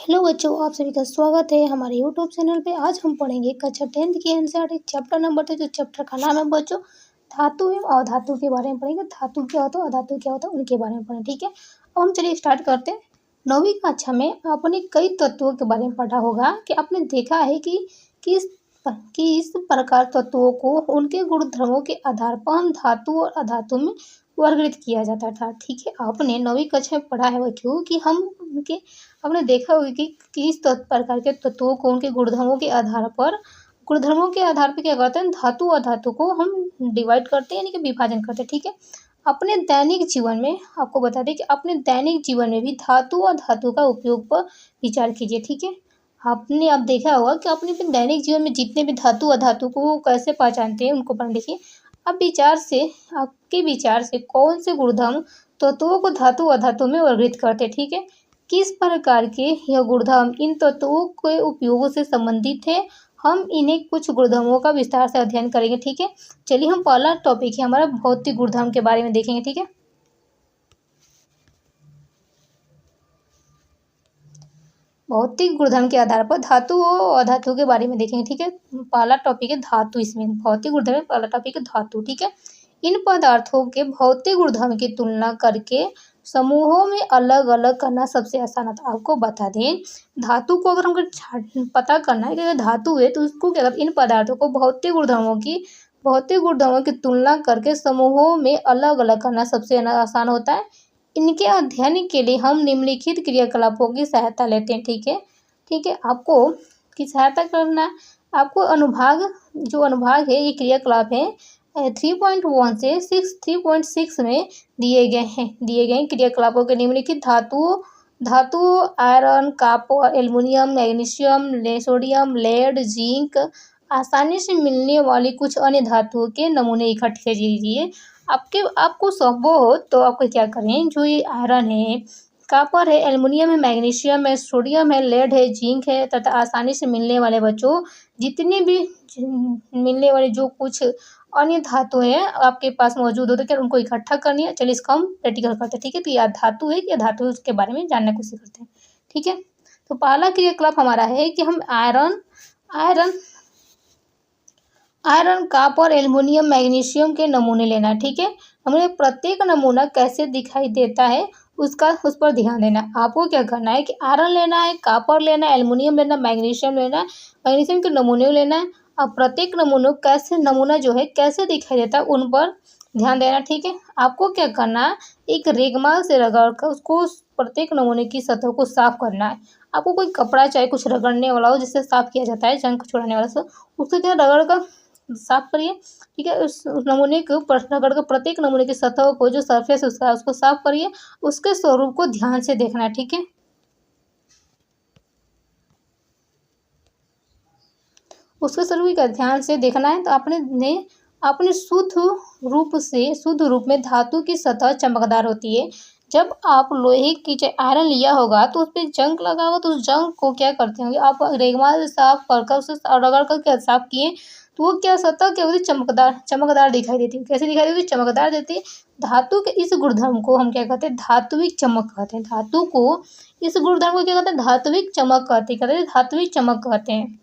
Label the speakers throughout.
Speaker 1: Hello बच्चों, आप सभी का स्वागत है हमारे यूट्यूब चैनल पे। आज हम पढ़ेंगे कक्षा 10th की एनसीईआरटी चैप्टर नंबर 3। जो चैप्टर का नाम है बच्चों धातु एवं अधातु के बारे में पढ़ेंगे। धातु क्या होता है, अधातु क्या होता है, उनके बारे में पढ़ें। ठीक है, अब हम चलिए स्टार्ट करते हैं। 9वीं कक्षा में आपने कई तत्वों के बारे में पढ़ा होगा कि आपने देखा है कि किस प्रकार तत्वों को उनके गुणधर्मों के आधार पर हम धातु और अधातु में वर्गीकृत किया जाता था। ठीक है, आपने 9वीं कक्षा में पढ़ा है बच्चों कि हम उनके आपने देखा होगा कि किस प्रकार के तत्वों को उनके गुणधर्मों के आधार पर क्या करते हैं, धातु अधातु को हम डिवाइड करते हैं, यानी कि विभाजन करते हैं। ठीक है, अपने दैनिक जीवन में आपको बता दें कि अपने दैनिक जीवन में भी धातु और धातु का उपयोग पर विचार कीजिए। ठीक है, आपने अब देखा होगा कि अपने दैनिक जीवन में जितने भी धातु अधातु को कैसे पहचानते हैं उनको पढ़ लिखिए। अब आपके विचार से कौन से गुणधर्म तत्वों को धातु अधातु में वर्गीकृत करते हैं। ठीक है, किस प्रकार के यह गुणधर्म इन तत्वों के उपयोगों से संबंधित है, हम इन्हें कुछ गुणधर्मों का विस्तार से अध्ययन करेंगे। ठीक है, चलिए हम पहला टॉपिक है हमारा भौतिक गुणधर्म के बारे में देखेंगे। ठीक है, भौतिक गुणधर्म के आधार पर धातु और अधातु के बारे में देखेंगे। ठीक है, पहला टॉपिक है धातु। इसमें भौतिक गुणधर्म में पहला टॉपिक है धातु। ठीक है, इन पदार्थों के भौतिक गुणधर्म की तुलना करके समूहों में अलग अलग करना सबसे आसान होता है। आपको बता दें, धातु को अगर हमको पता करना है कि अगर धातु है तो उसको क्या करते हैं, इन पदार्थों को भौतिक गुणधर्मों की तुलना करके समूहों में अलग अलग करना सबसे आसान होता है। इनके अध्ययन के लिए हम निम्नलिखित क्रियाकलापों की सहायता लेते हैं। ठीक है, आपको की सहायता करना है। आपको अनुभाग है, ये क्रियाकलाप है 3.1 से 3.6 में दिए गए क्रियाकलापों के निम्नलिखित धातु iron, copper, aluminium, magnesium, sodium, lead, zinc आसानी से मिलने वाली कुछ अन्य धातुओं के नमूने इकट्ठे कीजिए। आपको संभव हो तो आपको क्या करें, जो ये आयरन है, कॉपर है, एल्युमिनियम है, मैग्नीशियम है, सोडियम है, लेड है, जिंक है तथा आसानी से मिलने वाले बच्चों जितने भी मिलने वाले जो कुछ अन्य धातु हैं आपके पास मौजूद हो तो क्या उनको इकट्ठा करनी है। चलिए इसका हम प्रैक्टिकल करते हैं। ठीक है, तो यह धातु है कि धातु है उसके बारे में जानने की कोशिश करते हैं। ठीक है, तो पहला क्रियाकलाप हमारा है कि हम आयरन, कॉपर, एल्युमिनियम, मैग्नीशियम के नमूने लेना है। ठीक है, हमें प्रत्येक नमूना कैसे दिखाई देता है उस पर ध्यान देना। आपको क्या करना है कि आयरन लेना है, कॉपर लेना है, एल्युमिनियम लेना है, मैग्नीशियम लेना है, मैग्नीशियम के नमूने लेना है। अब प्रत्येक नमूना जो है कैसे दिखाई देता है उन पर ध्यान देना। ठीक है, आपको क्या करना है, एक रेगमाल से रगड़ कर उसको प्रत्येक नमूने की सतह को साफ करना है। आपको कोई कपड़ा चाहे कुछ रगड़ने वाला हो जिससे साफ किया जाता है, जंग छुड़ाने वाला से, उससे क्या रगड़ कर साफ करिए। ठीक है, उस नमूने को रगड़ कर प्रत्येक नमूने की सतह को जो सरफेस उसका उसको साफ करिए। उसके स्वरूप को ध्यान से देखना है। ठीक है, उसके स्वरूप का ध्यान से देखना है। तो आपने शुद्ध रूप में धातु की सतह चमकदार होती है। जब आप लोहे की आयरन लिया होगा तो उस पर जंग लगा होगा, तो उस जंग को क्या करते होंगे आप रेगमाल से साफ कर उसे रगड़ कर क्या साफ किए तो वो क्या सतह क्या होती है, चमकदार दिखाई देती है। कैसे दिखाई देती है, चमकदार देती है। धातु के इस गुणधर्म को हम क्या कहते हैं, धात्विक चमक कहते हैं। धातु को इस गुणधर्म को क्या कहते हैं, धात्विक चमक कहते हैं, धात्विक चमक कहते हैं।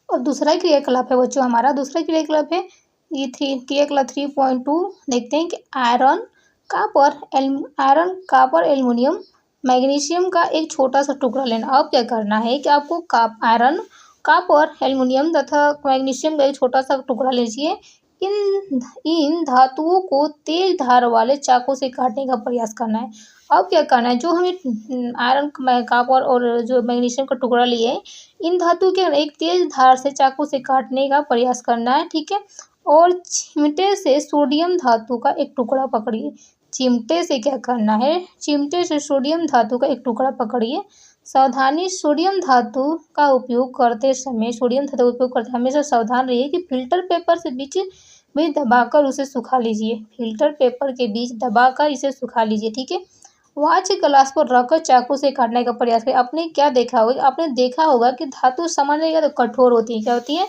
Speaker 1: और दूसरा क्रियाकलाप है बच्चों, हमारा दूसरा क्रियाकलाप है ये क्रियाकलाप 3.2। देखते हैं कि आयरन, कॉपर, एल्युमिनियम, मैग्नीशियम का एक छोटा सा टुकड़ा लेना। अब क्या करना है कि आपको आयरन, कॉपर, एल्युमिनियम तथा मैग्नीशियम का एक छोटा सा टुकड़ा लीजिए। इन धातुओं को तेज धार वाले चाकू से काटने का प्रयास करना है। अब क्या करना है, जो हमें आयरन, कॉपर और जो मैग्नीशियम का टुकड़ा लिए इन धातु के एक तेज धार से चाकू से काटने का प्रयास करना है। ठीक है, और चिमटे से सोडियम धातु का एक टुकड़ा पकड़िए। चिमटे से क्या करना है, चिमटे से सोडियम धातु का एक टुकड़ा पकड़िए। सावधानी, सोडियम धातु का उपयोग करते हमेशा सावधान रहिए कि फिल्टर पेपर से बीच में दबाकर उसे सुखा लीजिए। फिल्टर पेपर के बीच दबाकर इसे सुखा लीजिए। ठीक है, वाच ग्लास पर रखकर चाकू से काटने का प्रयास करें। आपने देखा होगा कि धातु सामान्य तो कठोर होती है। क्या होती है,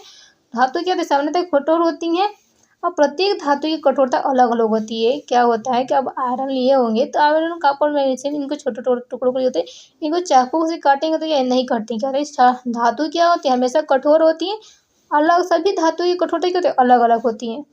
Speaker 1: धातु क्या होती है, सामान्यतः कठोर होती हैं और प्रत्येक धातु की कठोरता अलग अलग होती है। क्या होता है कि अब आयरन लिए होंगे तो आयरन कॉपर मैग्नीशियम इनको छोटे टुकड़ों को लिए होते हैं, इनको चाकू से काटेंगे तो ये नहीं कटती। क्या धातु क्या होती है, हमेशा कठोर होती है। अलग सभी धातु की कठोरता क्या होती है, अलग अलग होती है।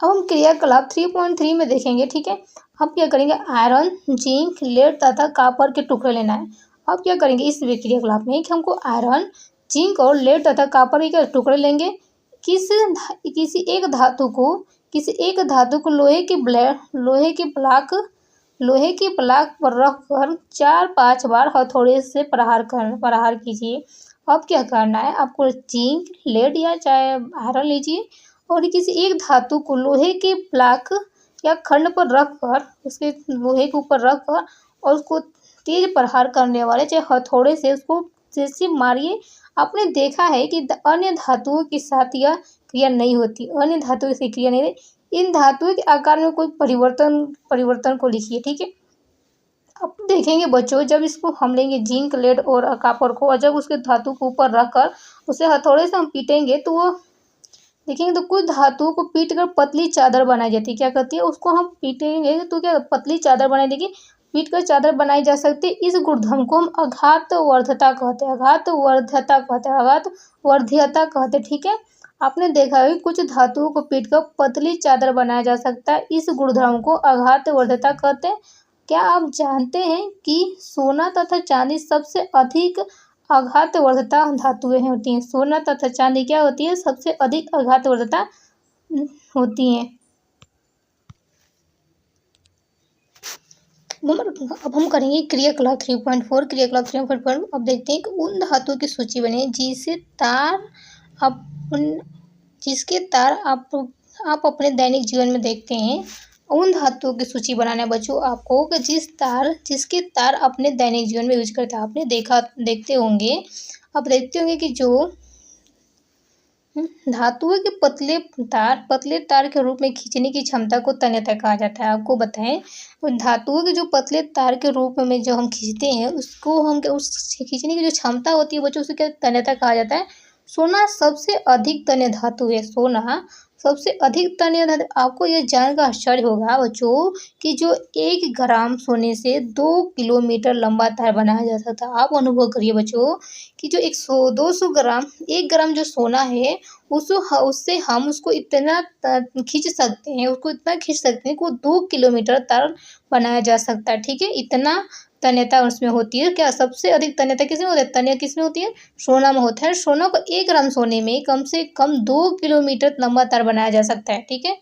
Speaker 1: अब हम क्रियाकलाप 3.3 में देखेंगे। ठीक है, अब क्या करेंगे, आयरन, जिंक, लेड तथा कॉपर के टुकड़े लेना है। अब क्या करेंगे इस क्रियाकलाप में कि हमको आयरन, जिंक और लेड तथा कॉपर के टुकड़े लेंगे। किसी एक धातु को लोहे के ब्लॉक पर रखकर 4-5 बार हथौड़े से प्रहार कीजिए। अब क्या करना है, आपको जिंक, लेड या चाहे आयरन लीजिए और किसी एक धातु को लोहे के ब्लॉक या खंड पर रखकर, उसके लोहे के ऊपर रखकर और उसको तेज प्रहार करने वाले चाहे हथौड़े से उसको जैसे मारिए। आपने देखा है कि अन्य धातुओं के साथ यह क्रिया नहीं होती, अन्य धातुओं से क्रिया नहीं होती। इन धातुओं के आकार में कोई परिवर्तन को लिखिए। ठीक है, अब देखेंगे बच्चों, जब इसको हम लेंगे जिंक, लेड और कॉपर को, और जब उसके धातु के ऊपर रखकर उसे हथौड़े से हम पीटेंगे तो वो देखेंगे तो कुछ धातुओं को पीट कर पतली चादर बनाई जाती है। क्या करती है, उसको हम पीटेंगे तो क्या पतली चादर बनाई देगी, पीट कर चादर बनाई जा सकती है। इस गुणधर्म को हम आघातवर्ध्यता कहते हैं। ठीक है, आपने देखा है कुछ धातुओं को पीट कर पतली चादर बनाया जा सकता है, इस गुणधर्म को आघातवर्ध्यता कहते हैं। क्या आप जानते हैं कि सोना तथा चांदी सबसे अधिक आघातवर्ध्यता धातुएं होती हैं। सोना तथा चांदी क्या होती है, सबसे अधिक आघातवर्ध्यता होती हैं। अब हम करेंगे क्रियाकलाप 3.4। क्रियाकलाप 3.4 अब देखते हैं कि उन धातुओं की सूची बने जिसके तार आप अपने दैनिक जीवन में देखते हैं। उन धातुओं की सूची बनाना है बच्चों आपको कि जिसके तार अपने दैनिक जीवन में यूज करते हैं। आपने देखते होंगे कि जो धातुओं के पतले तार के रूप में खींचने की क्षमता को तन्यता कहा जाता है। आपको बताएं, धातुओं के जो पतले तार के रूप में जो हम खींचते हैं उसको हम उस खींचने की जो क्षमता होती है बच्चों, उसे क्या तन्यता कहा जाता है। सोना सबसे अधिक तन्य धातु है। आपको यह जानकर आश्चर्य होगा बच्चों कि जो 1 ग्राम सोने से 2 किलोमीटर लंबा तार बनाया जा सकता है। आप अनुभव करिए बच्चों कि जो 1 ग्राम जो सोना है उससे हम उसको इतना खींच सकते हैं कि वो 2 किलोमीटर तार बनाया जा सकता है। ठीक है, इतना तन्यता उसमें होती है। क्या सबसे अधिक तन्यता किसमें होती है, तन्य किसमें होती है, सोना में होता है। सोना को 1 ग्राम सोने में कम से कम 2 किलोमीटर लंबा तार बनाया जा सकता है। ठीक है,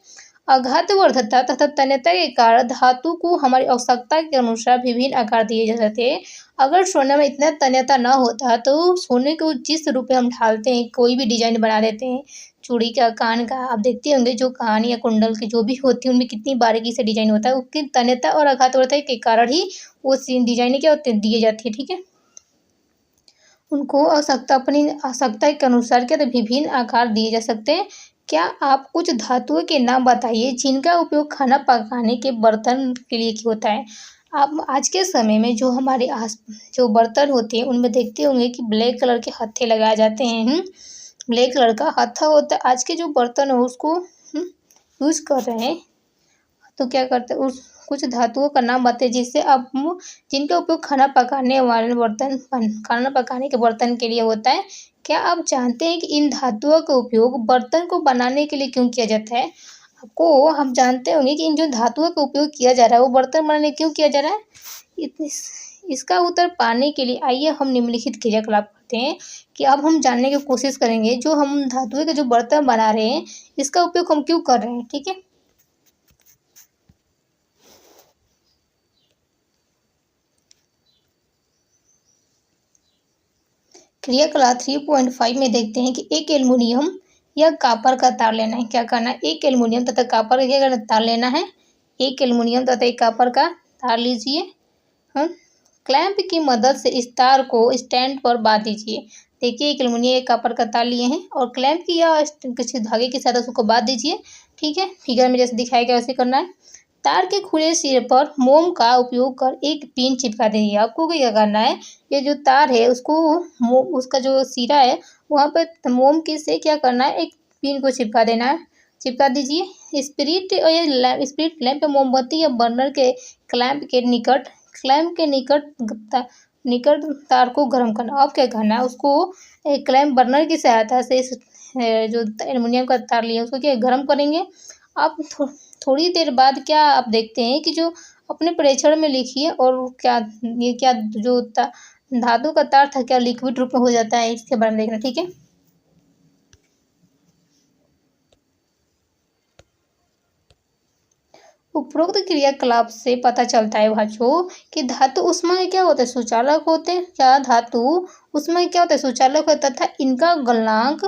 Speaker 1: आघातवर्ध्यता तथा तन्यता के कारण धातु को हमारी आवश्यकता के अनुसार विभिन्न आकार दिए जा सकते हैं। अगर सोने में इतना तन्यता न होता तो सोने को जिस रूप में हम ढालते हैं, कोई भी डिजाइन बना देते हैं, चूड़ी का, कान का, आप देखते होंगे जो कान या कुंडल के जो भी होती है उनमें कितनी बारीकी से डिजाइन होता है, उसकी तन्यता और आघातवर्ध्यता के कारण ही वो डिजाइन क्या होती है, दिए जाती है। ठीक है, उनको अपनी आवश्यकता के अनुसार क्या तो विभिन्न आकार दिए जा सकते हैं। क्या आप कुछ धातुओं के नाम बताइए जिनका उपयोग खाना पकाने के बर्तन के लिए होता है। आप आज के समय में जो हमारे जो बर्तन होते हैं उनमें देखते होंगे कि ब्लैक कलर के हत्थे लगाए जाते हैं। ब्लैक कलर का हत्था होता है। आज के जो बर्तन है उसको यूज कर रहे हैं तो क्या करते हैं, कुछ धातुओं का नाम बताइए जिनका उपयोग खाना पकाने के बर्तन के लिए होता है। क्या आप जानते हैं कि इन धातुओं का उपयोग बर्तन को बनाने के लिए क्यों किया जाता है। हम जानते होंगे कि इन जो धातुओं का उपयोग किया जा रहा है वो बर्तन बनाने क्यों किया जा रहा है। इसका उत्तर पाने के लिए आइए हम निम्नलिखित क्रियाकलाप करते हैं कि अब हम जानने की कोशिश करेंगे जो हम धातुओं के जो बर्तन बना रहे हैं इसका उपयोग हम क्यों कर रहे हैं। ठीक है, क्रियाकलाप 3.5 में देखते हैं कि एक एल्युमिनियम या कॉपर का तार लेना है। क्या करना है, एक एल्युमिनियम तथा कॉपर का क्या करना, तार लेना है। एक एल्युमिनियम तथा एक कॉपर का तार लीजिए। क्लैंप की मदद से इस तार को स्टैंड पर बांध दीजिए। देखिए, एक एल्युमिनियम एक कॉपर का तार लिए हैं और क्लैंप की या किसी धागे के साथ उसको बांध दीजिए। ठीक है, फिगर में जैसे दिखाया गया वैसे करना है। तार के खुले सिरे पर मोम का उपयोग कर एक पिन चिपका देंगे। आपको क्या करना है, ये जो तार है उसको उसका जो सिरा है वहाँ पे मोम के से क्या करना है, एक पिन को चिपका देना है। चिपका दीजिए। स्पिरिट लैंप पे मोमबत्ती या बर्नर के क्लैंप के निकट तार को गर्म करना। अब क्या करना है, उसको एक क्लैंप बर्नर की सहायता से इस जो एल्युमिनियम का तार लिया उसको क्या गर्म करेंगे। आप थोड़ी देर बाद क्या आप देखते हैं कि जो अपने प्रेक्षण में लिखिए और क्या ये क्या जो धातु का तार था क्या लिक्विड रूप में हो जाता है, इसके बारे में देखना। ठीक है, उपरोक्त क्रियाकलाप से पता चलता है बच्चों कि धातु उष्मा में क्या होता है, सुचालक होते हैं। क्या धातु उष्मा में क्या होता है, सुचालक होता है तथा इनका गलनांक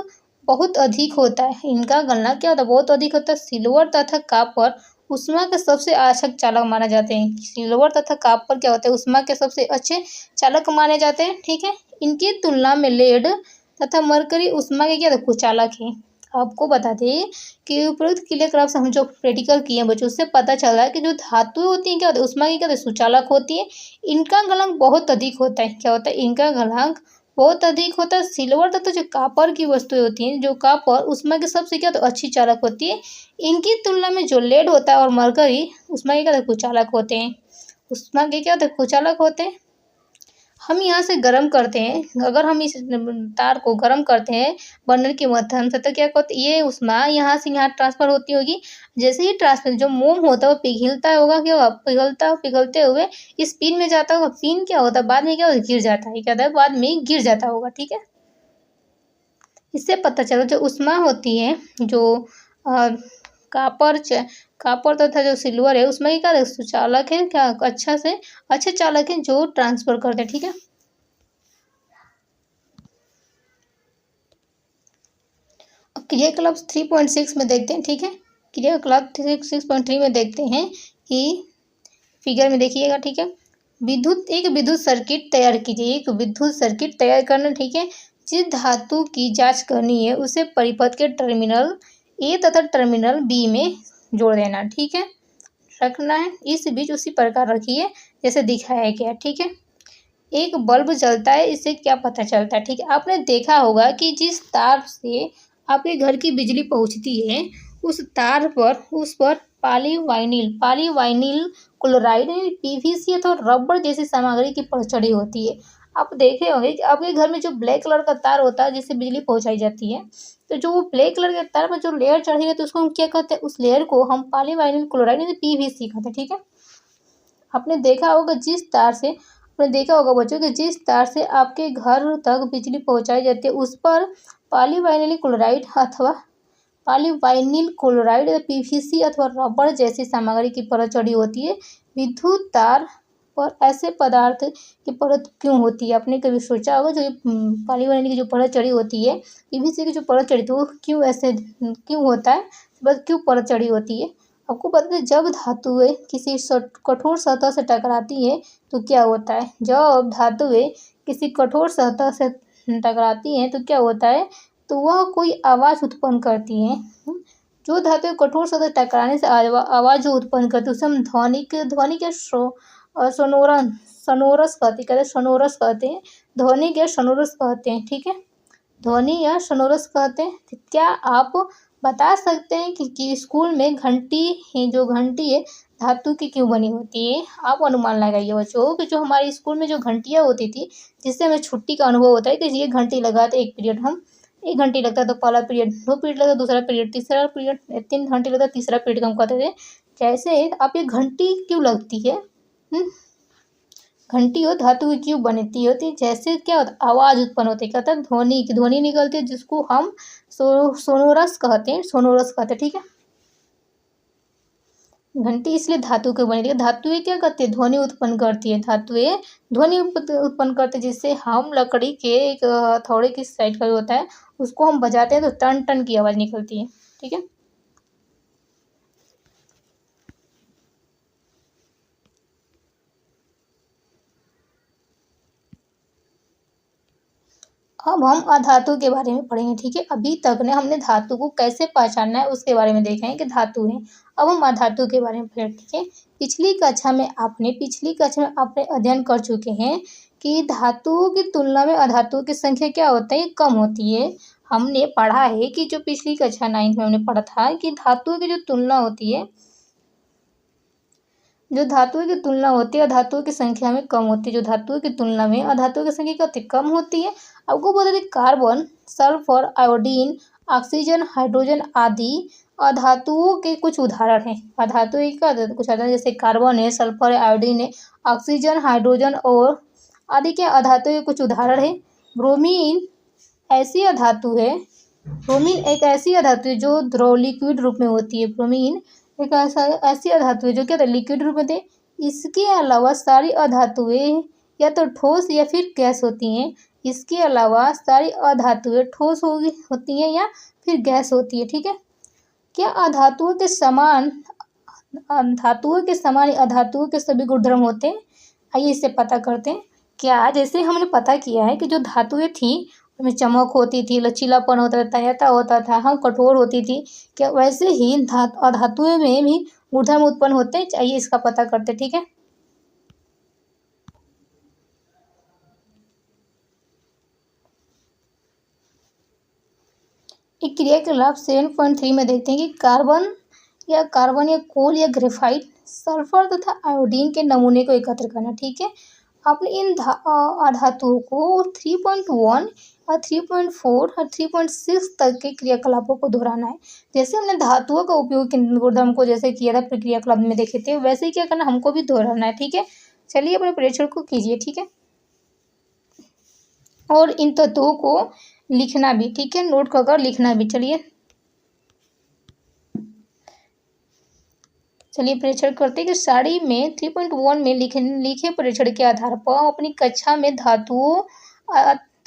Speaker 1: बहुत अधिक होता है। इनका गलनांक क्या होता है, बहुत अधिक होता है। सिल्वर तथा कॉपर उष्मा के सबसे आवश्यक चालक माने जाते हैं। सिल्वर तथा कॉपर क्या होते हैं, उष्मा के सबसे अच्छे चालक माने जाते हैं। ठीक है, इनकी तुलना में लेड तथा मरकरी उष्मा के क्या कुचालक है। आपको बता दें कि उपरोक्त क्रियाकलाप से हम जो प्रैक्टिकल किए हैं बच्चों, उससे पता चल रहा है कि जो धातुएं होती हैं क्या होती है, उष्मा की क्या होती है, सुचालक होती है। इनका गलनांक बहुत अधिक होता है। क्या होता है, इनका गलनांक बहुत अधिक होता है। सिल्वर तथा जो कॉपर की वस्तुएं होती हैं, जो कॉपर उष्मा के सबसे क्या होता है, अच्छी चालक होती है। इनकी तुलना में जो लेड होता है और मरकरी उष्मा के क्या होता है, कुचालक होते हैं। उष्मा के क्या होते हैं, कुचालक होते हैं। हम यहाँ से गर्म करते हैं, अगर हम इस तार को गर्म करते हैं बर्नर के माध्यम से, तो क्या होता है, ये उष्मा यहाँ से यहाँ ट्रांसफर होती होगी। जैसे ही ट्रांसफर जो मोम होता है वो पिघलता होगा, क्या होगा, पिघलते हुए इस पिन में जाता होगा। पिन क्या होता है, बाद में क्या होता है, गिर जाता है। क्या होता है, बाद में गिर जाता होगा। ठीक है, इससे पता चला जो उष्मा होती है, जो कापर कापर तथा जो सिल्वर है उसमें क्या सुचालक है, क्या अच्छा से अच्छे चालक है जो ट्रांसफर करते हैं। ठीक है, क्रियाकलाप 3.6 में देखते हैं। ठीक है, क्रियाकलाप 6.3 में देखते हैं कि फिगर में देखिएगा। ठीक है, एक विद्युत सर्किट तैयार कीजिए। एक विद्युत सर्किट तैयार करना। ठीक है, जिस धातु की जांच करनी है उसे परिपथ के टर्मिनल ए तथा टर्मिनल बी में जोड़ देना। ठीक है, रखना है इस बीच उसी प्रकार रखिए जैसे दिखाया गया। ठीक है, एक बल्ब जलता है, इससे क्या पता चलता है। ठीक है, आपने देखा होगा कि जिस तार से आपके घर की बिजली पहुंचती है उस तार पर उस पर पॉलीवाइनिल क्लोराइड यानी पीवीसी अथवा रबर जैसी सामग्री की परत चढ़ी होती है। आप देखे होंगे कि आपके घर में जो ब्लैक कलर का तार होता है जिससे बिजली पहुंचाई जाती है, तो जो वो ब्लैक कलर के तार पर जो लेयर चढ़ी रहती है उसको हम क्या कहते हैं, उस लेयर को हम पॉलीवाइनिल क्लोराइड यानी पीवीसी कहते हैं। ठीक है, आपने देखा होगा बच्चों कि जिस तार से आपके घर तक बिजली पहुंचाई जाती है उस पर पॉलीवाइनिल क्लोराइड अथवा पॉलीवाइनिल क्लोराइड पीवीसी अथवा रबर जैसी सामग्री की परत चढ़ी होती है। विद्युत तार पर ऐसे पदार्थ की परत क्यों होती है, आपने कभी सोचा होगा। जो पॉलीवाइनिल की जो परत चढ़ी होती है, पीवीसी की जो परत चढ़ी थी वो क्यों ऐसे क्यों होता है, बस क्यों परत चढ़ी होती है। आपको पता है जब धातुएं किसी कठोर सतह से टकराती है तो क्या होता है, जब धातुएं किसी कठोर सतह से टकराती हैं तो क्या होता है, तो वह कोई आवाज़ उत्पन्न करती हैं। जो धातुएं कठोर सतह से टकराने से आवाज़ जो उत्पन्न करती है उसे हम ध्वनि के सोनोरस कहते हैं। ध्वनि के सोनोरस कहते हैं। ठीक है, ध्वनि या सोनोरस कहते हैं। तो क्या आप बता सकते हैं कि स्कूल में जो घंटी है धातु की क्यों बनी होती है। आप अनुमान लगाइए बच्चों कि जो हमारे स्कूल में जो घंटियाँ होती थी जिससे हमें छुट्टी का अनुभव होता है कि ये घंटी लगाते एक पीरियड हम 1 घंटे लगता तो पहला पीरियड, 2 पीरियड लगता दूसरा पीरियड, तीसरा पीरियड 3 घंटे लगता तीसरा पीरियड हम कहते थे। जैसे आप ये घंटी क्यों लगती है, घंटी हो धातु की क्यों बनती होती है, जैसे क्या होता है आवाज़ उत्पन्न होती है, कहते हैं ध्वनि निकलती है जिसको हम सोनोरस कहते हैं। ठीक है, घंटी इसलिए धातु की बनी थी। धातुएं क्या करती है, ध्वनि उत्पन्न करती है। धातुएं ध्वनि उत्पन्न करती है जिससे हम लकड़ी के एक हथौड़े की साइड का जो होता है उसको हम बजाते हैं तो टन टन की आवाज़ निकलती है। ठीक है, अब हम अधातु के बारे में पढ़ेंगे, ठीक है। अभी तक ने हमने धातु को कैसे पहचानना है उसके बारे में देखा है कि धातु है। अब हम अधातु के बारे में पढ़ेंगे, ठीक है। पिछली कक्षा में आपने अध्ययन कर चुके हैं कि धातुओं की तुलना में अधातुओं की संख्या क्या होता है, कम होती है। हमने पढ़ा है कि जो पिछली कक्षा 9th में हमने पढ़ा था कि धातुओं की जो तुलना होती है, जो धातुओं की तुलना होती है अधातुओं की संख्या में कम होती है। जो धातुओं की तुलना में अधातुओं की संख्या क्या होती है, कम होती है। आपको बता दें carbon, sulphur, iodine, oxygen, hydrogen आदि अधातुओं के कुछ उदाहरण हैं। अधातुओं का कुछ उदाहरण जैसे कार्बन है, सल्फर है, आयोडीन है, ऑक्सीजन, हाइड्रोजन और आदि के अधातुओं के कुछ उदाहरण है। ब्रोमीन ऐसी अधातु है, ब्रोमीन एक ऐसी अधातु है जो द्रव लिक्विड रूप में होती है। ब्रोमीन एक ऐसी अधातु है जो क्या लिक्विड रूप में थे। इसके अलावा सारी अधातुएं या तो ठोस या फिर गैस होती हैं। इसके अलावा सारी अधातुएं ठोस होती हैं या फिर गैस होती है, ठीक है। क्या अधातुओं के समान अधातुओं के सभी गुणधर्म होते हैं? आइए इससे पता करते हैं। क्या जैसे हमने पता किया है कि जो धातुएं थी उनमें चमक होती थी, लचीलापन होता था, तन्यता होता था, हम कठोर होती थी। क्या वैसे ही अधातुएं में भी गुणधर्म उत्पन्न होते हैं? आइए इसका पता करते, ठीक है। एक क्रियाकलाप 7.3 में देखते हैं कि कार्बन या कोल या ग्रेफाइट, सल्फर तथा आयोडीन के नमूने को एकत्र करना, ठीक है। आपने इन अधातुओं को 3.1 और 3.4 और 3.6 तक के क्रियाकलापों को दोहराना है। जैसे हमने धातुओं का उपयोग गुणधर्म को जैसे किया था क्रियाकलाप में देखे थे, वैसे ही क्या करना, हमको भी दोहराना है, ठीक है। चलिए अपने परीक्षण को कीजिए, ठीक है। और इन तत्वों को लिखना भी, ठीक है, नोट कर लिखना भी। चलिए परीक्षण करते हैं कि साड़ी में 3.1 में लिखे परीक्षण के आधार पर अपनी कक्षा में धातुओं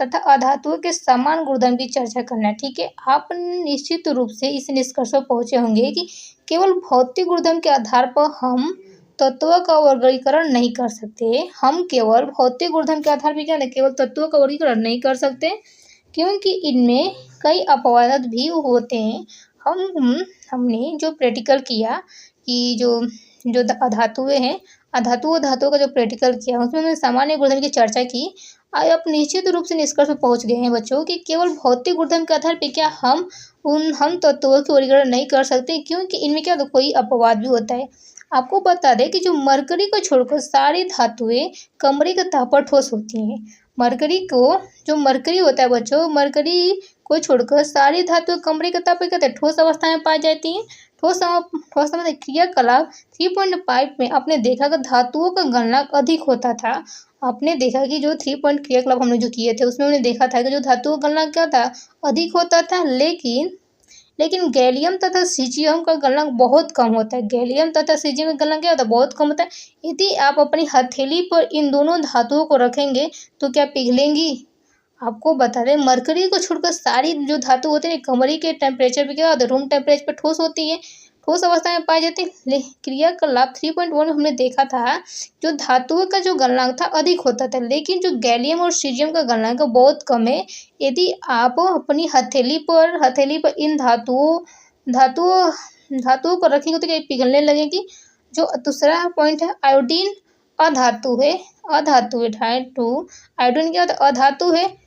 Speaker 1: तथा अधातुओं के समान गुणधर्म की चर्चा करना है, ठीक है। आप निश्चित रूप से इस निष्कर्ष पर पहुंचे होंगे कि केवल भौतिक गुणधर्म के आधार पर हम तत्वों का वर्गीकरण नहीं कर सकते। हम केवल भौतिक गुणधर्म के आधार पर क्या नहीं, केवल तत्वों का वर्गीकरण नहीं कर सकते, क्योंकि इनमें कई अपवाद भी होते हैं। हमने जो प्रैक्टिकल किया कि जो अधातुएं हैं, धातुओं का जो प्रैक्टिकल किया उसमें हमने सामान्य गुणधर्म की चर्चा की। आप निश्चित रूप से निष्कर्ष पर पहुंच गए हैं बच्चों कि केवल भौतिक गुणधर्म के आधार पर क्या हम तत्वों के वर्गीकरण नहीं कर सकते, क्योंकि इनमें क्या कोई अपवाद भी होता है। आपको बता दें कि जो मरकरी को छोड़कर सारी धातुएं कमरे के ताप पर ठोस होती हैं। जो मरकरी होता है बच्चों, मरकरी को छोड़कर सारी धातुएं कमरे के ताप पर क्या ठोस अवस्था में पाई जाती हैं। ठोस में क्रियाकलाप 3.5 में आपने देखा कि धातुओं का गलनांक अधिक होता था। आपने देखा कि जो 3 पॉइंट क्रियाकलाप हमने जो किए थे उसमें हमने देखा था कि जो धातुओं का गलनांक क्या था, अधिक होता था। लेकिन गैलियम तथा सीजियम का गलनांक बहुत कम होता है। गैलियम तथा सीजियम का गलनांक क्या होता है, बहुत कम होता है। यदि आप अपनी हथेली पर इन दोनों धातुओं को रखेंगे तो क्या पिघलेंगी? आपको बता दें मरकरी को छोड़कर सारी जो धातु होते हैं कमरे के टेम्परेचर पे क्या होता है, रूम टेम्परेचर पे ठोस होती है, ठोस अवस्था में पाई जाती है। क्रियाकलाप 3.1 में हमने देखा था जो धातुओं का जो गलनांक था अधिक होता था, लेकिन जो गैलियम और सीजियम का गलनांक बहुत कम है। यदि आप अपनी हथेली पर इन धातुओं को रखेंगे तो क्या पिघलने लगेगी। जो दूसरा पॉइंट है, आयोडीन अधातु है। आयोडीन क्या होता है, अधातु है,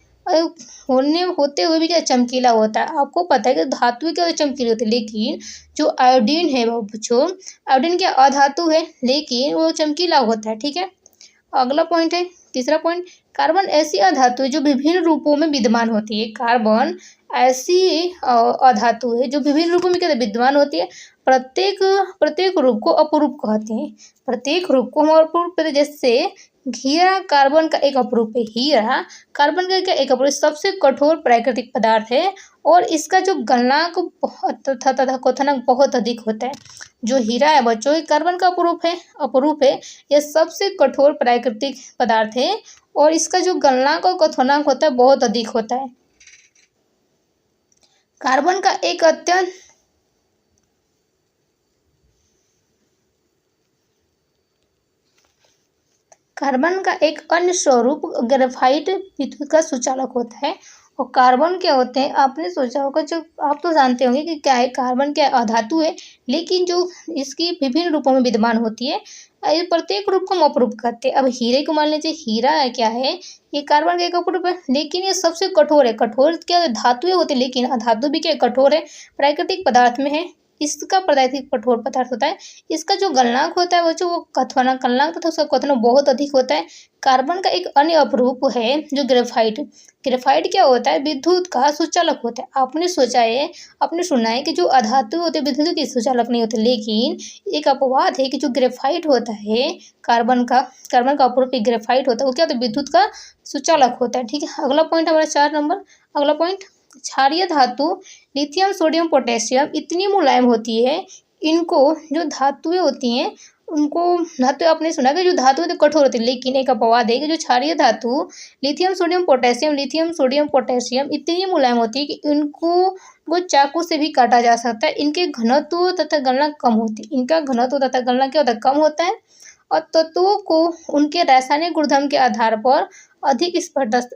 Speaker 1: होते हुए भी क्या चमकीला होता है। आपको पता है कि धातु क्या चमकीली होती है, लेकिन जो आयोडीन है बच्चों, आयोडीन क्या अधातु है लेकिन वो चमकीला होता है, ठीक है। अगला पॉइंट है, तीसरा पॉइंट, कार्बन ऐसी अधातु है जो विभिन्न रूपों में विद्यमान होती है। कार्बन ऐसी अधातु है जो विभिन्न रूपों में क्या विद्यमान होती है। प्रत्येक रूप को अपरूप कहते हैं। प्रत्येक रूप को हम अपरूप कहते हैं। जैसे हीरा कार्बन का एक अपरूप है। हीरा कार्बन का क्या एक अपरूप, सबसे कठोर प्राकृतिक पदार्थ है और इसका जो गलनांक तथा क्वथनांक बहुत अधिक होता है। जो हीरा है बच्चों, कार्बन का अपरूप है। यह सबसे कठोर प्राकृतिक पदार्थ है और इसका जो गलनांक और क्वथनांक होता है बहुत अधिक होता है। कार्बन का एक अन्य स्वरूप ग्रेफाइट विद्युत का सुचालक होता है और कार्बन क्या होते हैं, आपने सोचा होगा, जो आप तो जानते होंगे कि क्या है कार्बन, क्या अधातु है, लेकिन जो इसकी विभिन्न रूपों में विद्यमान होती है, ये प्रत्येक रूप को हम अपरूप कहते हैं। अब हीरे को मान लीजिए, हीरा है क्या है, ये कार्बन का एक अपरूप है, लेकिन ये सबसे कठोर है। कठोर क्या धातुएं होती है, लेकिन अधातु भी क्या कठोर है, प्राकृतिक पदार्थ में है। इसका प्राकृतिक कठोर पदार्थ होता है। इसका जो गलनांक होता है वो कथनांक, गलनांक तथा उसका क्वथनांक बहुत अधिक होता है। कार्बन का एक अन्य अपरूप है जो ग्रेफाइट। ग्रेफाइट क्या होता है, विद्युत का सुचालक होता है। आपने सुना है कि जो अधातु होते हैं विद्युत के सुचालक नहीं होते, लेकिन एक अपवाद है कि जो ग्रेफाइट होता है कार्बन का अपरूप ग्रेफाइट होता है, वो क्या होता है, विद्युत का सुचालक होता है। ठीक है, अगला पॉइंट हमारा 4 नंबर। अगला पॉइंट, क्षारीय धातु लिथियम सोडियम पोटेशियम इतनी मुलायम होती है, इनको जो धातुएं होती हैं उनको, धातु आपने सुना कि जो धातुएं तो कठोर होती है, लेकिन एक अपवाद है कि जो क्षारीय धातु लिथियम सोडियम पोटेशियम इतनी मुलायम होती है कि इनको वो चाकू से भी काटा जा सकता है। इनके घनत्व तथा गलनांक कम होती है। इनका घनत्व तथा गलनांक क्या होता है, कम होता है। और तत्वों को उनके रासायनिक गुणधर्म के आधार पर अधिक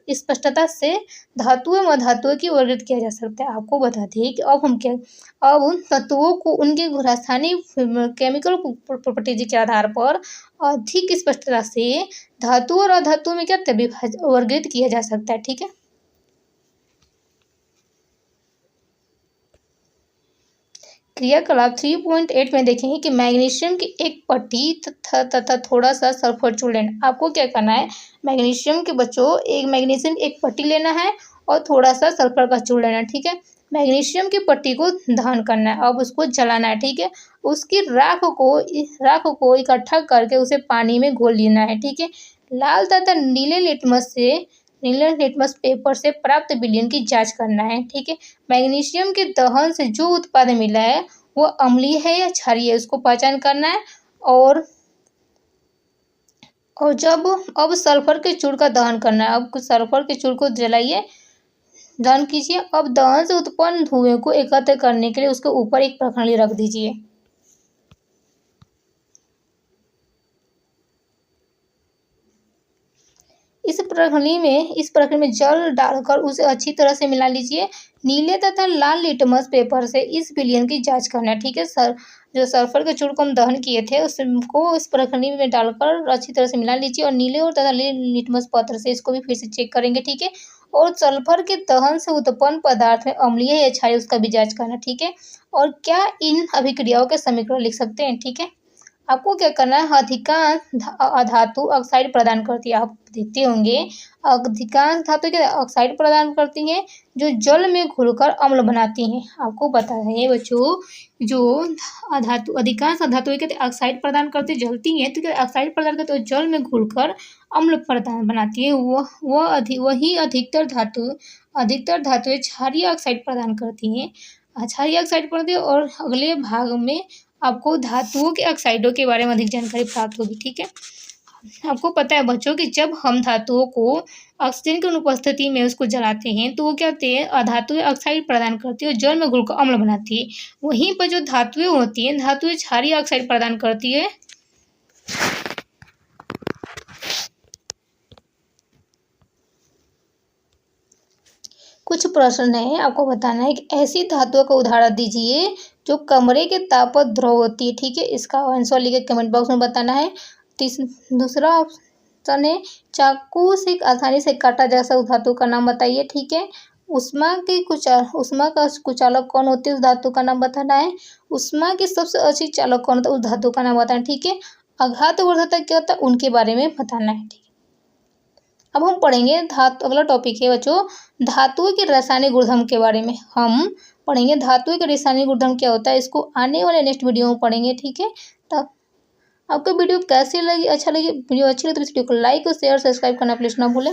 Speaker 1: स्पष्टता से धातुएं व अधातुएं की वर्गीकृत किया जा सकता है। आपको बता दें कि अब उन तत्वों को उनके रासायनिक केमिकल प्रॉपर्टीज के आधार पर अधिक स्पष्टता से धातु और अधातु में क्या वर्गीकृत किया जा सकता है। ठीक है, क्रियाकलाप 3.8 में देखेंगे कि मैग्नीशियम की एक पट्टी तथा थोड़ा सा सल्फर चूर्ण लेना। आपको क्या करना है, मैग्नीशियम के बच्चों, एक मैग्नीशियम की एक पट्टी लेना है और थोड़ा सा सल्फर का चूर्ण लेना है। ठीक है, मैग्नीशियम की पट्टी को दहन करना है, अब उसको जलाना है। ठीक है, उसकी राख को इकट्ठा करके उसे पानी में घोल लेना है। ठीक है, लाल तथा नीले लिटमस पेपर से प्राप्त विलयन की जांच करना है। ठीक है, मैग्नीशियम के दहन से जो उत्पाद मिला है वो अम्लीय है या क्षारीय है, उसको पहचान करना है। और जब अब सल्फर के चूर्ण का दहन करना है। अब सल्फर के चूर्ण को जलाइए, दहन कीजिए। अब दहन से उत्पन्न धुएं को एकत्र करने के लिए उसके ऊपर एक प्रखंडी रख दीजिए। इस प्रक्रिया में जल डालकर उसे अच्छी तरह से मिला लीजिए। नीले तथा लाल लिटमस पेपर से इस विलयन की जांच करना है। ठीक है, जो सल्फर के चूर्ण को हम दहन किए थे उसको इस प्रक्रिया में डालकर अच्छी तरह से मिला लीजिए, और नीले और तथा लिटमस पत्र से इसको भी फिर से चेक करेंगे। ठीक है, और सल्फर के दहन से उत्पन्न पदार्थ में अम्लीय है या क्षारीय उसका भी जांच करना। ठीक है, और क्या इन अभिक्रियाओं के समीकरण लिख सकते हैं। ठीक है, आपको क्या करना है, अधिकांश अधातु ऑक्साइड प्रदान करती है। आप देखते होंगे अधिकांश धातु क्या ऑक्साइड प्रदान करती हैं, जो जल में घुलकर अम्ल बनाती हैं। आपको पता है बच्चों, जो अधिकांश अधातु क्या ऑक्साइड प्रदान करती जलती हैं, तो क्या ऑक्साइड प्रदान करते हैं, जल में घुलकर अम्ल प्रदान बनाती है। वही अधिकतर धातुएं क्षारीय ऑक्साइड प्रदान करती हैं। और अगले भाग में आपको धातुओं के ऑक्साइडों के बारे में अधिक जानकारी प्राप्त होगी। ठीक है, आपको पता है बच्चों कि जब हम धातुओं को ऑक्सीजन की अनुपस्थिति में उसको जलाते हैं तो वो क्या होते हैं, अधातुएं ऑक्साइड प्रदान करती है और जल में घुलकर अम्ल बनाती है। वहीं पर जो धातुएं होती हैं, धातुएं क्षारीय ऑक्साइड प्रदान करती है। कुछ प्रश्न है, आपको बताना है कि ऐसी धातुओं का उदाहरण दीजिए जो कमरे के ताप पर द्रव होती है। ठीक है, इसका आंसर लिखे कमेंट बॉक्स में बताना है। दूसरा ऑप्शन है, चाकू से आसानी से काटा जा सकता धातु का नाम बताइए। ठीक है, उष्मा का कुचालक कौन होती है, उस धातु का नाम बताना है। उष्मा की सबसे अच्छी चालक कौन होता है, उस धातु का नाम बताना है। ठीक है, आघातवर्धकता क्या होता है, उनके बारे में बताना है। ठीक है, अब हम पढ़ेंगे अगला टॉपिक है बच्चों, धातुओं के रासायनिक गुणधर्म के बारे में हम पढ़ेंगे। धातुओं के रासायनिक गुणधर्म क्या होता है, इसको आने वाले नेक्स्ट वीडियो में पढ़ेंगे। ठीक है, तब आपको वीडियो कैसी लगी, वीडियो अच्छी लगी तो इस वीडियो को लाइक और शेयर सब्सक्राइब करना प्लीज ना भूलें।